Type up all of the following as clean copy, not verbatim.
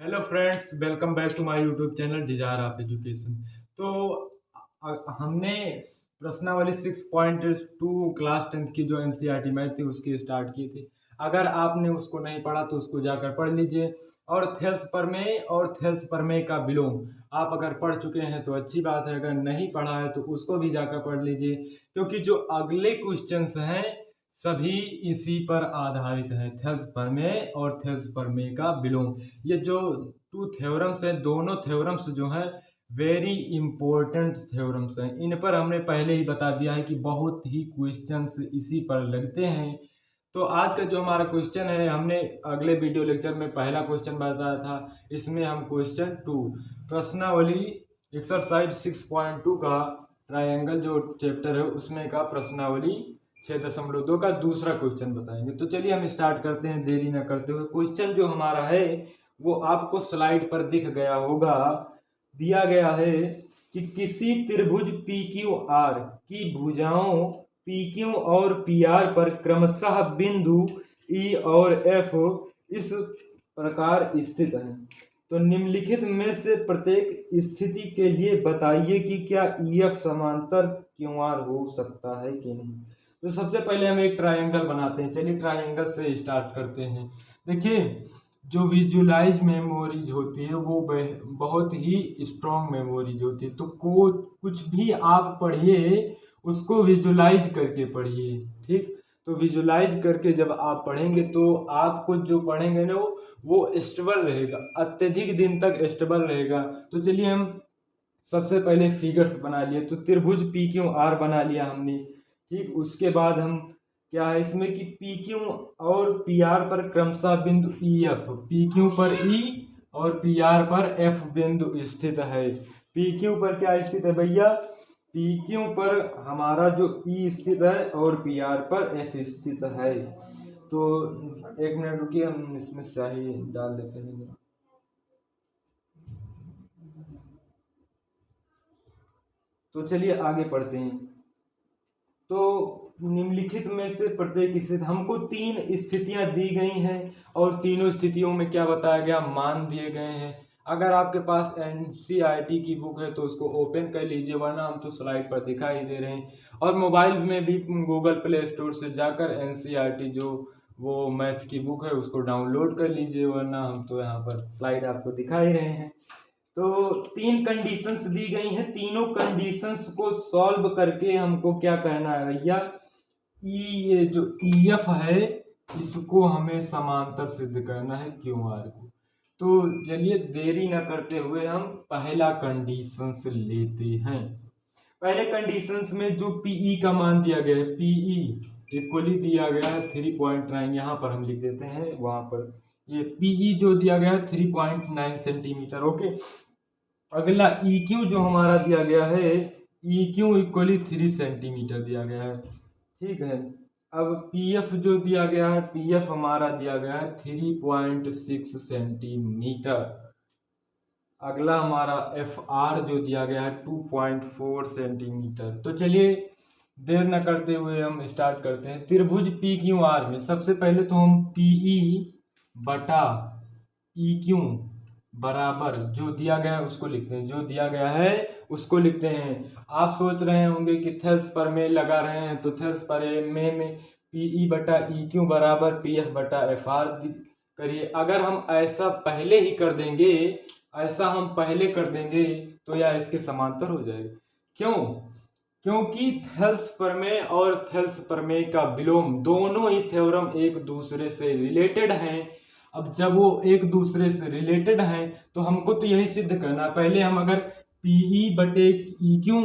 Hello friends, welcome back to my YouTube channel desire of education. तो हमने प्रश्नावली 6.2 class 10th की जो एनसीईआरटी मैथ थी उसकी स्टार्ट की थी। अगर आपने उसको नहीं पढ़ा तो उसको जाकर पढ़ लीजिए। और थेल्स प्रमेय और थेल्स प्रमेय का विलोम आप अगर पढ़ चुके हैं तो अच्छी बात है, अगर नहीं पढ़ा है तो उसको भी जाकर पढ़ लीजिए, क्योंकि जो अगले क्वेश्चंस हैं सभी इसी पर आधारित हैं, थेल्स प्रमेय और थेल्स प्रमेय का विलोम। ये जो टू थ्योरम्स हैं, दोनों थ्योरम्स जो हैं वेरी इंपॉर्टेंट थ्योरम्स हैं। इन पर हमने पहले ही बता दिया है कि बहुत ही क्वेश्चंस इसी पर लगते हैं। तो आज का जो हमारा क्वेश्चन है, हमने अगले वीडियो लेक्चर में पहला क्वेश्चन बताया था। इसमें हम क्वेश्चन 2 प्रश्नावली एक्सरसाइज 6.2 का ट्रायंगल जो चैप्टर है उसमें का प्रश्नावली 6.2 का दूसरा क्वेश्चन बताएंगे। तो चलिए हम स्टार्ट करते हैं देरी न करते हुए। क्वेश्चन जो हमारा है वो आपको स्लाइड पर दिख गया होगा। दिया गया है कि किसी त्रिभुज पी क्यू आर की भुजाओं पी क्यू और पी आर पर क्रमशः बिंदु ई और एफ इस प्रकार स्थित हैं। तो निम्नलिखित में से प्रत्येक स्थिति के लिए बताइए कि क्या ई एफ समांतर क्यू आर हो सकता है कि नहीं। तो सबसे पहले हम एक ट्रायंगल बनाते हैं। चलिए ट्रायंगल से स्टार्ट करते हैं। देखिए, जो विजुलाइज मेमोरीज होती है वो बहुत ही स्ट्रॉन्ग मेमोरीज होती है। तो कुछ भी आप पढ़िए उसको विजुलाइज करके पढ़िए, ठीक। तो विजुलाइज करके जब आप पढ़ेंगे तो आपको जो पढ़ेंगे ना वो स्टेबल रहेगा, अत्यधिक दिन तक स्टेबल रहेगा। तो चलिए हम सबसे पहले फिगर्स बना लिए। तो त्रिभुज पी क्यू आर बना लिया हमने, ठीक। उसके बाद हम क्या है इसमें कि पी क्यू और पी आर पर क्रमशः बिंदु ई एफ, पी क्यू पर ई और पी आर पर एफ बिंदु स्थित है। पी क्यू पर क्या स्थित है भैया, पी क्यू पर हमारा जो ई स्थित है और पी आर पर एफ स्थित है। तो एक मिनट रुकिए, हम इसमें स्याही डाल देते हैं। तो चलिए आगे पढ़ते हैं। तो निम्नलिखित में से प्रत्येक स्थिति, हमको तीन स्थितियां दी गई हैं और तीनों स्थितियों में क्या बताया गया, मान दिए गए हैं। अगर आपके पास एनसीईआरटी की बुक है तो उसको ओपन कर लीजिए, वरना हम तो स्लाइड पर दिखाई दे रहे हैं। और मोबाइल में भी गूगल प्ले स्टोर से जाकर एनसीईआरटी जो वो मैथ की बुक है उसको डाउनलोड कर लीजिए, वरना हम तो यहाँ पर स्लाइड आपको दिखा ही रहे हैं। तो तीन कंडीशंस दी गई हैं, तीनों कंडीशंस को सॉल्व करके हमको क्या कहना है भैया, ये जो ई एफ है इसको हमें समांतर सिद्ध करना है क्यू आर को। तो चलिए देरी ना करते हुए हम पहला कंडीशंस लेते हैं। पहले कंडीशंस में जो पीई का मान दिया गया है, पीई इक्वली दिया गया है 3.9, यहाँ पर हम लिख देते हैं, वहां पर ये पीई जो दिया गया है 3.9 सेंटीमीटर, ओके। अगला ई क्यू जो हमारा दिया गया है, ई क्यू इक्वली 3 सेंटीमीटर दिया गया है, ठीक है। अब पी एफ जो दिया गया है, पी एफ हमारा दिया गया है 3.6 सेंटीमीटर। अगला हमारा एफ आर जो दिया गया है 2.4 सेंटीमीटर। तो चलिए देर न करते हुए हम स्टार्ट करते हैं। त्रिभुज पी क्यू आर में सबसे पहले तो हम पीई बटा ई क्यू बराबर जो दिया गया है उसको लिखते हैं, जो दिया गया है उसको लिखते हैं। आप सोच रहे होंगे कि थेल्स प्रमेय लगा रहे हैं, तो थेल्स प्रमेय में पीई बटा ई क्यू बराबर पी एफ बटा एफ आर करिए। अगर हम ऐसा पहले ही कर देंगे, ऐसा हम पहले कर देंगे तो यह इसके समांतर हो जाएगा। क्यों? क्योंकि थेल्स प्रमेय और थेल्स प्रमेय का विलोम दोनों ही थ्योरम एक दूसरे से रिलेटेड हैं। अब जब वो एक दूसरे से रिलेटेड हैं तो हमको तो यही सिद्ध करना। पहले हम अगर पीई बटे ई क्यू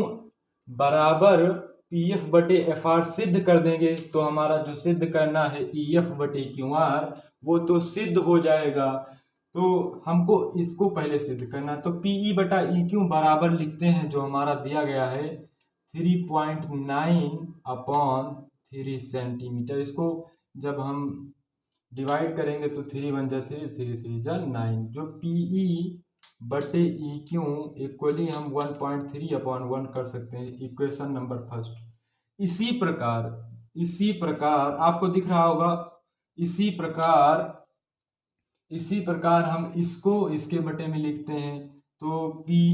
बराबर पी एफ बटे एफ आर सिद्ध कर देंगे तो हमारा जो सिद्ध करना है ई एफ बटे क्यू आर वो तो सिद्ध हो जाएगा। तो हमको इसको पहले सिद्ध करना, तो पीई बटा ई क्यू बराबर लिखते हैं जो हमारा दिया गया है 3.9 अपॉन 3 सेंटीमीटर। इसको जब हम डिवाइड करेंगे तो 3 बन जा 3, 3 जा 9, जो पीई बटे ई क्यू इक्वली हम 1.3 अपॉन 1 कर सकते हैं, इक्वेशन नंबर फर्स्ट। इसी प्रकार आपको दिख रहा होगा, इसी प्रकार इसी प्रकार हम इसको इसके बटे में लिखते हैं, तो P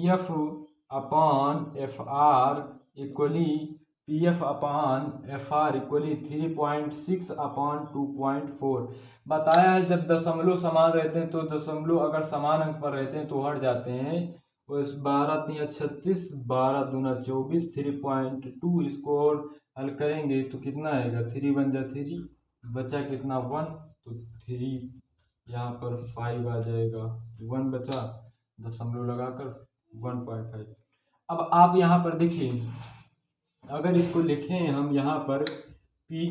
F upon F R equally F/FR equally 3.6 upon 2.4। बताया है जब दशमलव समान रहते हैं तो दशमलव अगर समान अंक पर रहते हैं तो हट जाते हैं। तो इस 12×3 = 36, 12×2 = 24, 3.2 इसको और हल करेंगे तो कितना आएगा, 3 × 1 = 3, बचा कितना 1, तो 3 यहाँ पर 5 आ जाएगा, 1 बचा, दशमलव लगाकर 1.5। अब आप यहाँ पर देखिए, अगर इसको लिखें हम यहाँ पर पी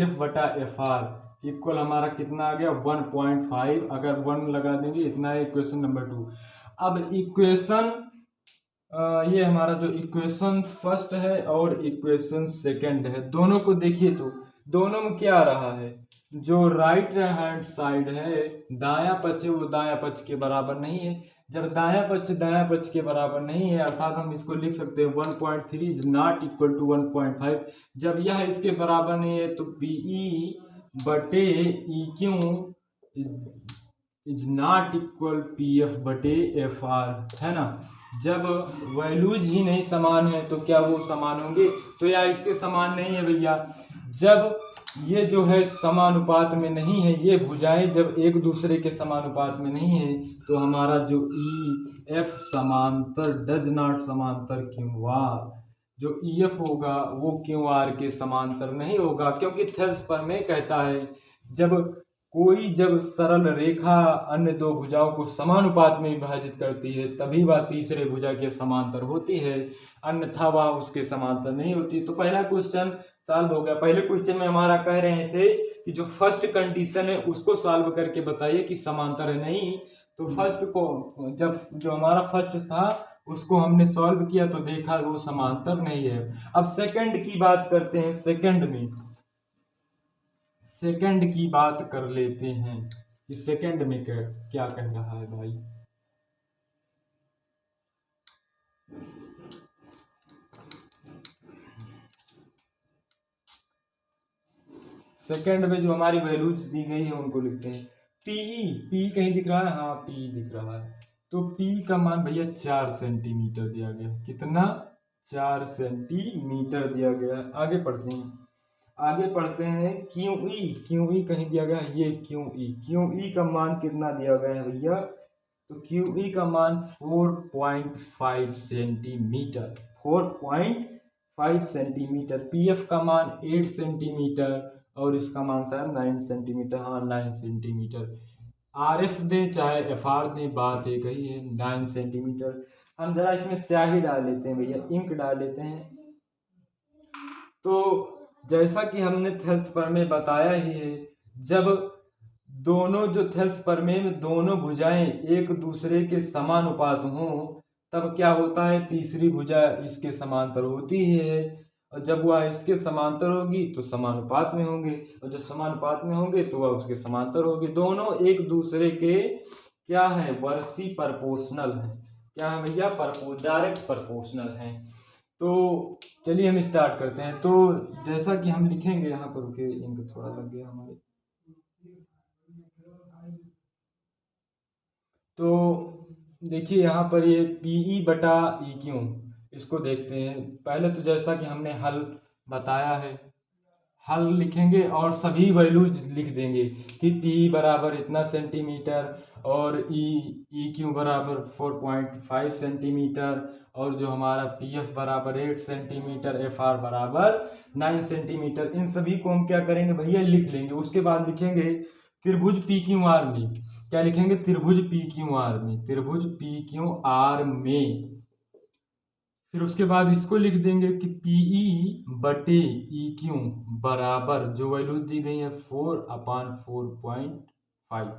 एफ बटा एफ आर इक्वल हमारा कितना आ गया 1.5, अगर 1 लगा देंगे इतना है इक्वेशन नंबर 2। अब इक्वेशन ये हमारा जो इक्वेशन फर्स्ट है और इक्वेशन सेकंड है, दोनों को देखिए तो दोनों में क्या आ रहा है, जो राइट हैंड साइड है दायां पक्ष है वो दायां पक्ष के बराबर नहीं है। जब दायां पक्ष के बराबर नहीं है अर्थात हम इसको लिख सकते हैं 1.3 इज नॉट इक्वल टू 1.5। जब यह इसके बराबर नहीं है तो PE बटे EQ is not equal PF बटे FR, है ना। जब वैल्यूज ही नहीं समान है तो क्या वो समान होंगे, तो या इसके समान नहीं है भैया। जब ये जो है समानुपात में नहीं है, ये भुजाएं जब एक दूसरे के समानुपात में नहीं है तो हमारा जो EF समांतर डज नॉट समांतर QR, जो EF होगा वो QR के समांतर नहीं होगा, क्योंकि थेल्स प्रमेय कहता है जब सरल रेखा अन्य दो भुजाओं को समानुपात में विभाजित करती है तभी वह तीसरे भुजा के समांतर होती है, अन्यथा वह उसके समांतर नहीं होती। तो पहला क्वेश्चन सॉल्व हो गया। पहले क्वेश्चन में हमारा कह रहे थे कि जो फर्स्ट कंडीशन है उसको सॉल्व करके बताइए कि समांतर है नहीं, तो फर्स्ट को जब जो हमारा फर्स्ट था उसको हमने सॉल्व किया तो देखा वो समांतर नहीं है। अब सेकंड की बात करते हैं, सेकंड की बात कर लेते हैं कि सेकंड में क्या कह रहा है भाई। सेकंड में जो हमारी वैल्यूज दी गई है उनको लिखते हैं। पी कहीं दिख रहा है, हाँ पी दिख रहा है, तो पी का मान भैया 4 सेंटीमीटर दिया गया। कितना, 4 सेंटीमीटर दिया गया। आगे पढ़ते हैं क्यू ई कहीं दिया गया है, ये क्यू ई का मान कितना दिया गया है भैया, तो क्यू ई का मान 4.5 सेंटीमीटर, 4.5 सेंटीमीटर। पी एफ का मान 8 सेंटीमीटर और इसका मान शायद 9 सेंटीमीटर, हाँ 9 सेंटीमीटर। आर एफ दें चाहे एफ आर दें बात एक ही है, 9 सेंटीमीटर। हम जरा इसमें स्याही डाल लेते हैं भैया, इंक डाल लेते हैं। तो जैसा कि हमने थेल्स प्रमेय बताया ही है, जब दोनों जो थेल्स प्रमेय में दोनों भुजाएं एक दूसरे के समानुपात हों तब क्या होता है, तीसरी भुजा इसके समांतर होती है, और जब वह इसके समांतर होगी तो समानुपात में होंगे, और जब समानुपात में होंगे तो वह उसके समांतर होगी। दोनों एक दूसरे के क्या है, वर्सी प्रोपोर्शनल है। क्या है भैया, डायरेक्ट प्रोपोर्शनल है। तो चलिए हम स्टार्ट करते हैं। तो जैसा कि हम लिखेंगे यहाँ पर, रुके इंक थोड़ा लग गया हमारे, तो देखिए यहाँ पर ये PE बटा EQ, इसको देखते हैं। पहले तो जैसा कि हमने हल बताया है, हल लिखेंगे और सभी वैल्यूज लिख देंगे कि PE बराबर इतना सेंटीमीटर और EQ बराबर 4.5 सेंटीमीटर और जो हमारा PF बराबर 8 सेंटीमीटर, FR बराबर 9 सेंटीमीटर। इन सभी को हम क्या करेंगे भैया, लिख लेंगे। उसके बाद लिखेंगे त्रिभुज PQR में, क्या लिखेंगे, त्रिभुज PQR में, त्रिभुज PQR में। फिर उसके बाद इसको लिख देंगे कि PE बटे EQ बराबर जो वैल्यू दी गई है 4/4.5।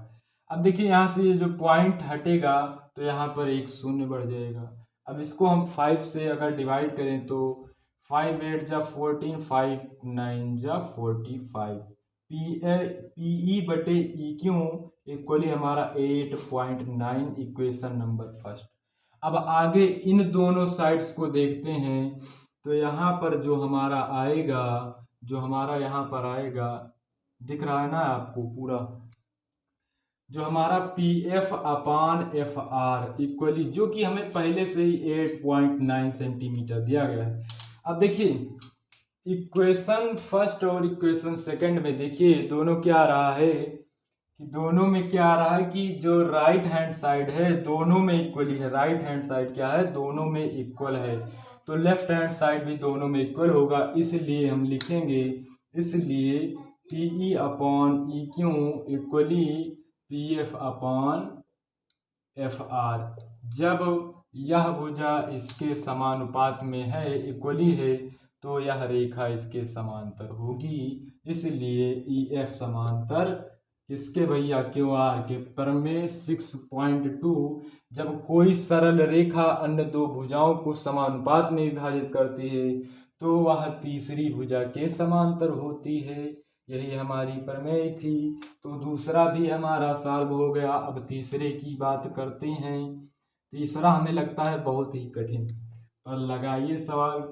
अब देखिए यहाँ से ये जो पॉइंट हटेगा तो यहाँ पर एक शून्य बढ़ जाएगा। अब इसको हम 5 से अगर डिवाइड करें तो 5 8 जा 14, 5 9 जा 45। PE बटे EQ इक्वली हमारा 8.9, इक्वेशन नंबर फर्स्ट। अब आगे इन दोनों साइड्स को देखते हैं, तो यहाँ पर जो हमारा आएगा, जो हमारा यहाँ पर आएगा दिख रहा है ना आपको पूरा, जो हमारा P F upon F R equally, जो कि हमें पहले से ही 8.9 सेंटीमीटर दिया गया है। अब देखिए इक्वेशन फर्स्ट और इक्वेशन सेकंड में देखिए दोनों क्या आ रहा है कि दोनों में क्या आ रहा है कि जो राइट हैंड साइड है दोनों में इक्वली है। राइट हैंड साइड क्या है, दोनों में इक्वल है, तो लेफ्ट हैंड साइड भी दोनों में इक्वल होगा। इसलिए हम लिखेंगे, इसलिए P E upon E Q equally P F upon F R. जब यह भुजा इसके समानुपात में है, इक्वली है, तो यह रेखा इसके समांतर होगी। इसलिए ई एफ समांतर किसके भैया, क्यू आर के। प्रमेय 6.2, जब कोई सरल रेखा अन्य दो भुजाओं को समानुपात में विभाजित करती है तो वह तीसरी भुजा के समांतर होती है। यही हमारी प्रमेय थी। तो दूसरा भी हमारा सॉल्व हो गया। अब तीसरे की बात करते हैं। तीसरा हमें लगता है बहुत ही कठिन, पर लगाइए सवाल।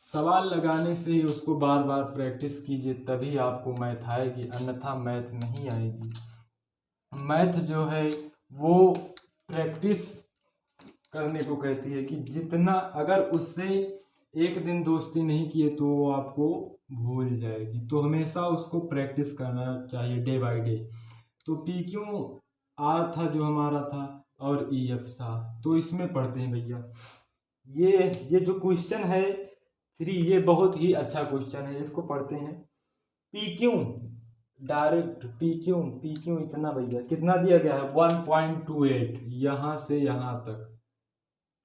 सवाल लगाने से ही उसको बार बार प्रैक्टिस कीजिए, तभी आपको मैथ आएगी, अन्यथा मैथ नहीं आएगी। मैथ जो है वो प्रैक्टिस करने को कहती है कि जितना, अगर उससे एक दिन दोस्ती नहीं किए तो वो आपको भूल जाएगी। तो हमेशा उसको प्रैक्टिस करना चाहिए डे बाय डे। तो पी क्यू आर था जो हमारा था, और ई एफ था। तो इसमें पढ़ते हैं भैया, ये जो क्वेश्चन है 3, ये बहुत ही अच्छा क्वेश्चन है। इसको पढ़ते हैं। P Q direct P Q इतना भैया कितना दिया गया है, 1.28, यहाँ से यहाँ तक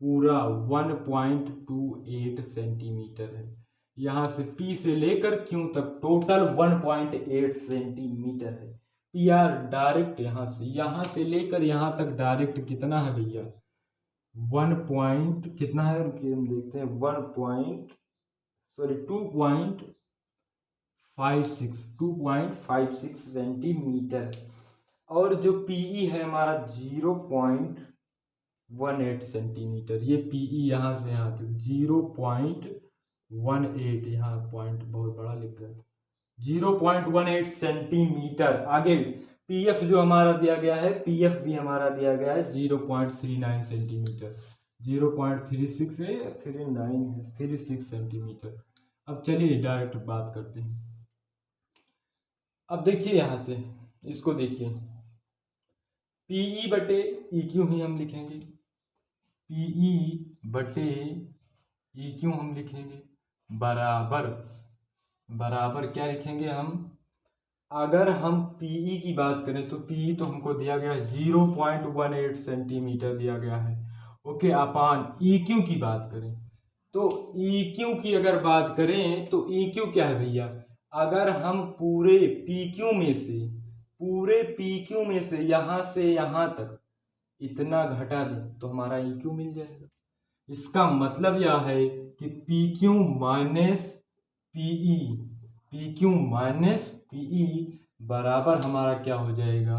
पूरा 1.28 सेंटीमीटर है। यहाँ से P से लेकर Q तक टोटल 1.8 सेंटीमीटर है। पी आर डायरेक्ट यहाँ से लेकर यहाँ तक डायरेक्ट कितना है भैया, 1 पॉइंट कितना है, हम देखते हैं 2.56 सेंटीमीटर। और जो PE है हमारा 0.18 सेंटीमीटर। ये PE यहाँ से यहाँ तक 0.18, यहाँ पॉइंट बहुत बड़ा लिख रहा है, 0.18 सेंटीमीटर। आगे PF जो हमारा दिया गया है, PF भी हमारा दिया गया है 0.39 सेंटीमीटर। 0.36 है या 39 है, 36 सेंटीमीटर। अब चलिए डायरेक्ट बात करते हैं। अब देखिए यहाँ से इसको देखिए, PE बटे EQ ही हम लिखेंगे, PE बटे EQ हम लिखेंगे, बराबर क्या लिखेंगे हम। अगर हम PE की बात करें तो PE तो हमको दिया गया है 0.18 सेंटीमीटर दिया गया है, ओके। अपान EQ की बात करें तो EQ की अगर बात करें तो EQ क्या है भैया, अगर हम पूरे PQ में से यहाँ से यहाँ तक इतना घटा दें तो हमारा EQ मिल जाएगा। इसका मतलब यह है कि PQ माइनस PE बराबर हमारा क्या हो जाएगा,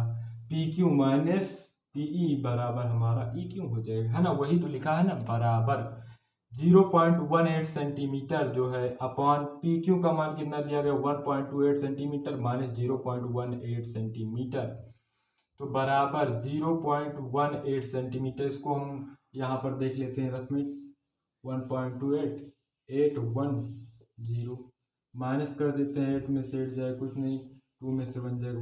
PQ माइनस PE बराबर हमारा EQ हो जाएगा, है ना। वही तो लिखा है ना, बराबर 0.18 सेंटीमीटर जो है अपॉन PQ का मान कितना दिया गया, 1.28 सेंटीमीटर माइनस 0.18 सेंटीमीटर, तो बराबर 0.18 सेंटीमीटर। इसको हम यहाँ पर देख लेते हैं रफ में, 1.28 माइनस कर देते हैं, 8 में से 8 जाए कुछ नहीं, 2 में से 1 जाएगा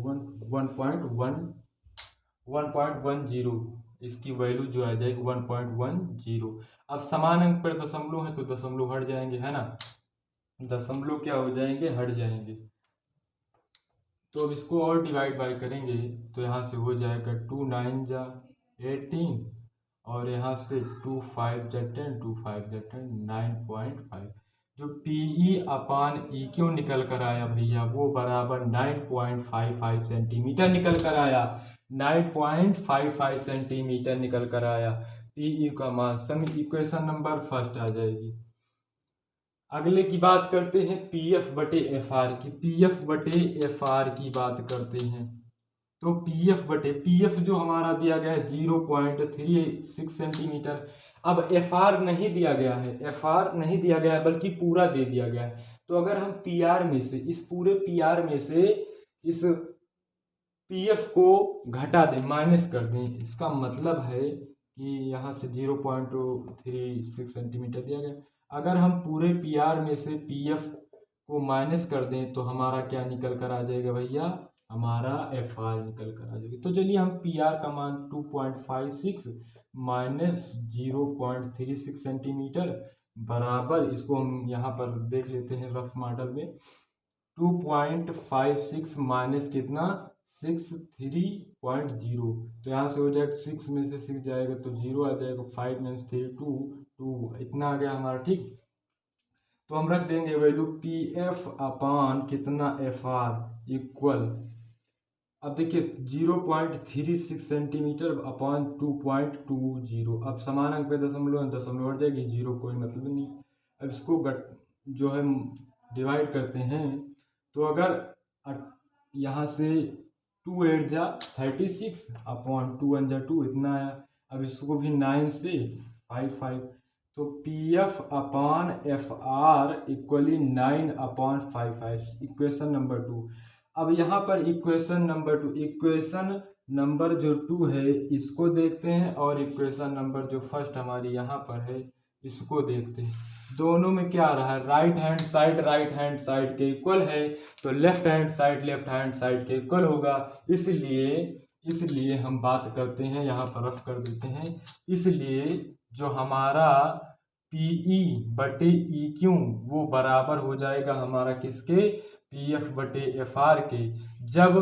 1.10, इसकी वैल्यू जो आ जाएगी 1.10। अब समान अंक पर दशमलव है तो दशमलव हट जाएंगे, है ना, दशमलव क्या हो जाएंगे, हट जाएंगे। तो अब इसको और डिवाइड बाय करेंगे तो यहाँ से हो जाएगा 2 9 जा 18, और यहाँ से 2 5 जा 10, 2 5 जा 10, 9.5। जो PE अपान EQ निकल कर आया भैया वो बराबर 9.55 सेंटीमीटर निकल कर आया, 9.55 सेंटीमीटर निकल कर आया। PE का मान सम इक्वेशन नंबर फर्स्ट आ जाएगी। अगले की बात करते हैं PF बटे FR की। PF बटे FR की बात करते हैं तो PF जो हमारा दिया गया है 0.36 सेंटीमीटर। अब FR नहीं दिया गया है, FR नहीं दिया गया है बल्कि पूरा दे दिया गया है। तो अगर हम पी आर में से, इस पूरे पी आर में से इस पी एफ को घटा दें, माइनस कर दें, इसका मतलब है कि यहाँ से 0.36 सेंटीमीटर दिया गया। अगर हम पूरे पी आर में से पी एफ को माइनस कर दें तो हमारा क्या निकल कर आ जाएगा भैया, हमारा एफ आर निकल कर आ जाएगा। तो चलिए हम पी आर का मान 2.56 माइनस 0.36 सेंटीमीटर बराबर, इसको हम यहाँ पर देख लेते हैं रफ मॉडल में, 2.56 माइनस कितना 63.0, तो यहाँ से हो जाएगा 6 में से 6 जाएगा तो 0 आ जाएगा, 5 में 3 2 इतना आ गया हमारा। ठीक, तो हम रख देंगे वैल्यू पी एफ अपान कितना एफ आर इक्वल, अब देखिए 0.36 सेंटीमीटर अपॉन 2.20, अब समान अंक पे दशमलव हट जाएगी, 0 कोई मतलब नहीं। अब इसको जो है डिवाइड करते हैं तो अगर यहाँ से 2 8 जा 36 अपॉन 2 1 जा 2 इतना आया। अब इसको भी 9 से 5 तो P F upon F R equally 9 upon 5 equation number 2। अब यहाँ पर इक्वेशन नंबर 2, इक्वेशन नंबर जो 2 है इसको देखते हैं और इक्वेशन नंबर जो फर्स्ट हमारी यहाँ पर है इसको देखते हैं। दोनों में क्या आ रहा है, राइट हैंड साइड के इक्वल है तो लेफ्ट हैंड साइड के इक्वल होगा। इसलिए हम बात करते हैं, यहाँ पर रफ कर देते हैं, इसलिए जो हमारा PE बटे EQ वो बराबर हो जाएगा हमारा किसके, PF बटे FR के। जब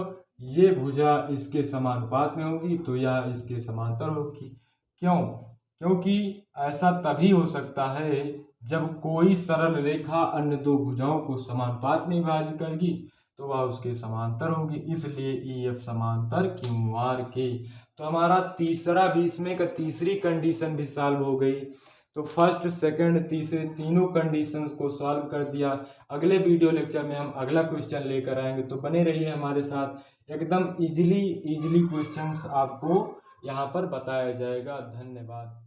ये भुजा इसके समानुपात में होगी तो यह इसके समांतर होगी। क्यों? क्योंकि ऐसा तभी हो सकता है जब कोई सरल रेखा अन्य दो भुजाओं को समानुपात में विभाजित करेगी तो वह उसके समांतर होगी, इसलिए EF समांतर QR के। तो हमारा तीसरा भी, इसमें का तीसरी कंडीशन भी सॉल्व हो गई। तो फर्स्ट सेकंड तीसरे तीनों कंडीशंस को सॉल्व कर दिया। अगले वीडियो लेक्चर में हम अगला क्वेश्चन लेकर आएंगे, तो बने रहिए हमारे साथ। एकदम इजीली क्वेश्चंस आपको यहाँ पर बताया जाएगा। धन्यवाद।